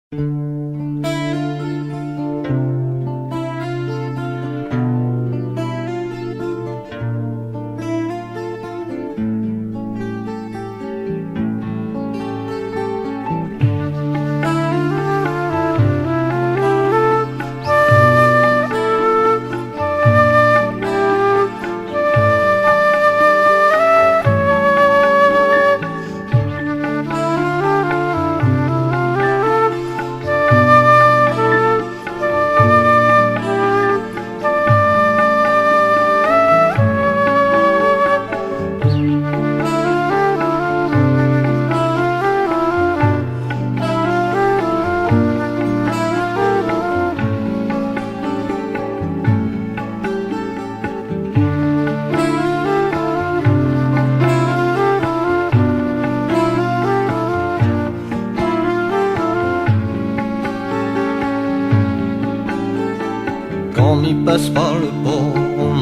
Quand m'y passe par le port,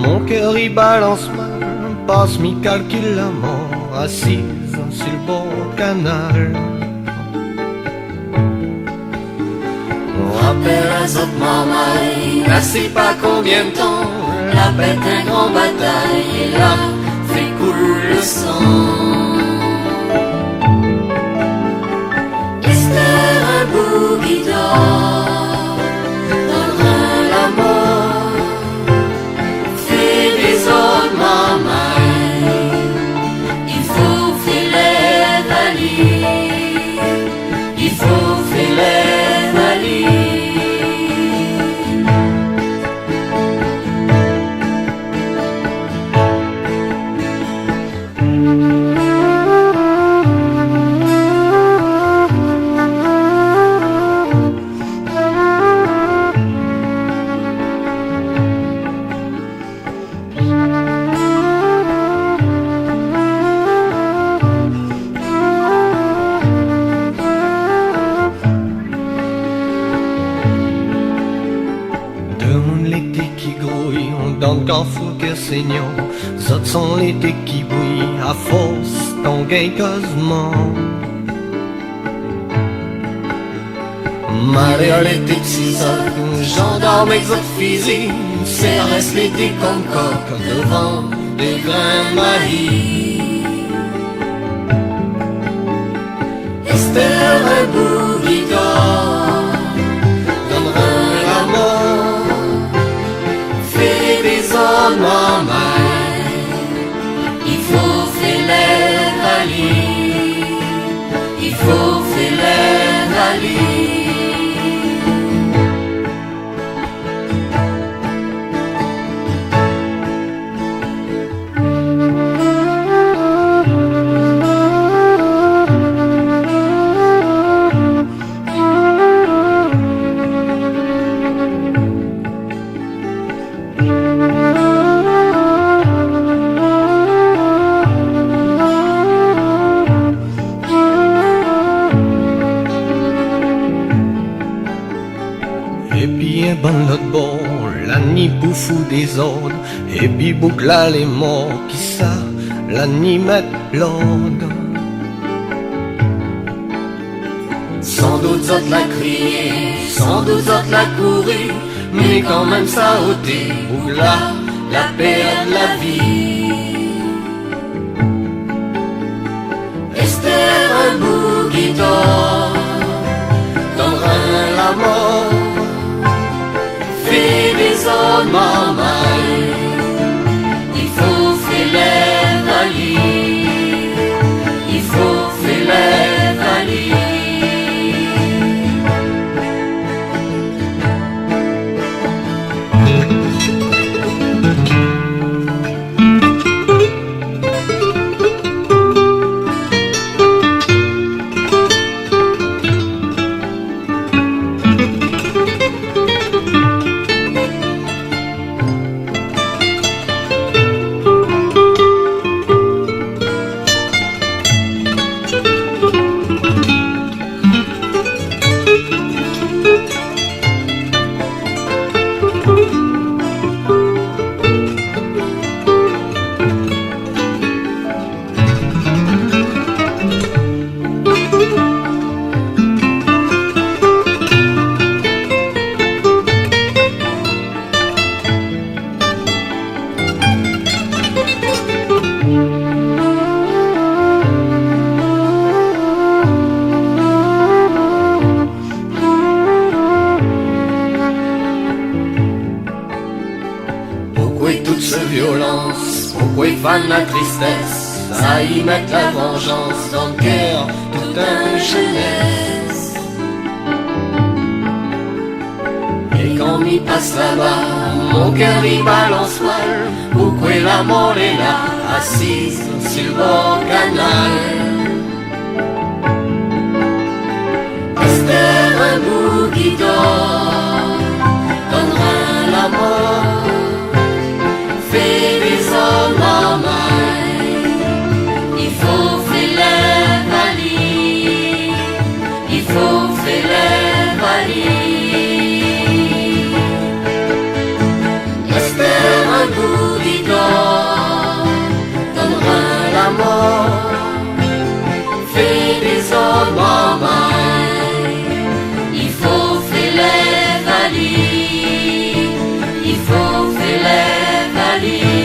mon cœur y balance mal, passe m'y calcule la mort, assise sur le bord canal. On rappelle à cette maman, elle sait pas combien de temps, la bête un grand bataille, et là, fait couler le sang. Esther, un bougie d'or, dans le carrefour que saignant, zot sont l'été qui bouille, à force ton gain quasiment. Malé à l'été de 6 heures, gendarme exote physique, c'est reste l'été comme coq devant des grains de maïs. Esther, un bougie d'or, donnerait la mort. Maman, il faut faire les valises, il faut faire les valises. Et puis un bon l'autre bord, la nuit pour fou des ordres, et puis boucle là les morts, qui ça, la nuit met l'ordre. Sans doute autres la crier, sans doute autres la courir, mais quand même ça ôté, boucle là, la paix de la vie. Esther, un bougie d'or, donnera la mort. Maman, il faut faire les valises, il faut faire les valises. pourquoi fan la tristesse, ça y met la vengeance dans le cœur tout un jeunesse. Et quand m'y passe là-bas, mon cœur y balance mal, pourquoi la mort est là, assise sur le bord canal. Esther, un bout qui dort, donnera la mort, fait des hommes en maille. Il faut faire les valises, il faut faire les valises. Esther, un bout qui dort, donnera la mort, fait des hommes en maille. Il faut faire les valises, il faut faire les valises.